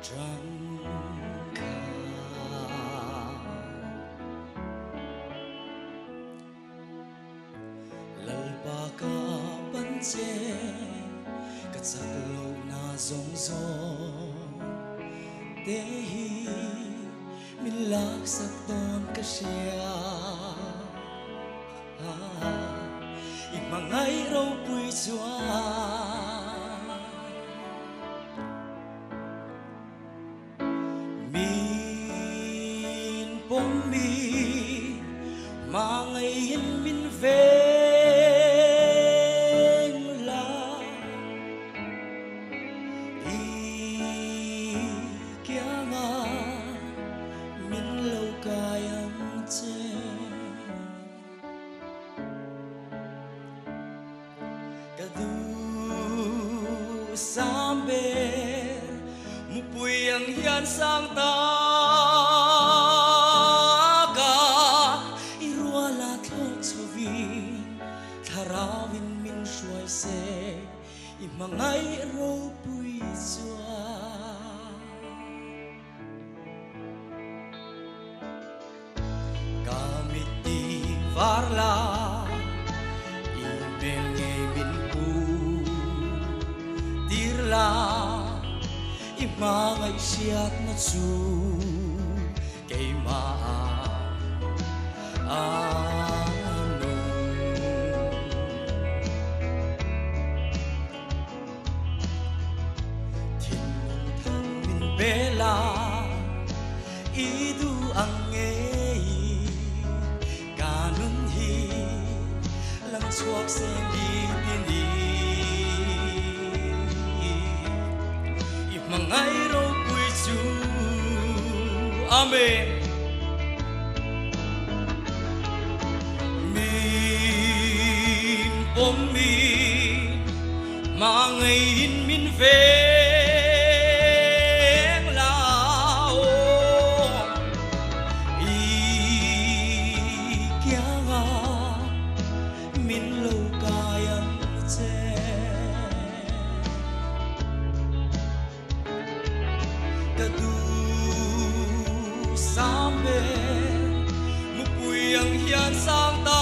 trăng khá lalpa ka panche ka chaklo na zong zong te hi min lak sak ton ka sia i mangai ro pui chua bom mi mangai in min veng la i kia nga min lâu kayang che kadu sambe mupui ang hian sang ta Tharawin min shuai se i mangai ro pui chua kamiti varla i bel nge min pu tirla i mangai siat na chu kay ma bela idu angei kanun hi lang chuak sen di pini i mangai ro pui chu amen min bom mi mangai in min ve min lâu kayang che kadu sambe mupui ang hian sang ta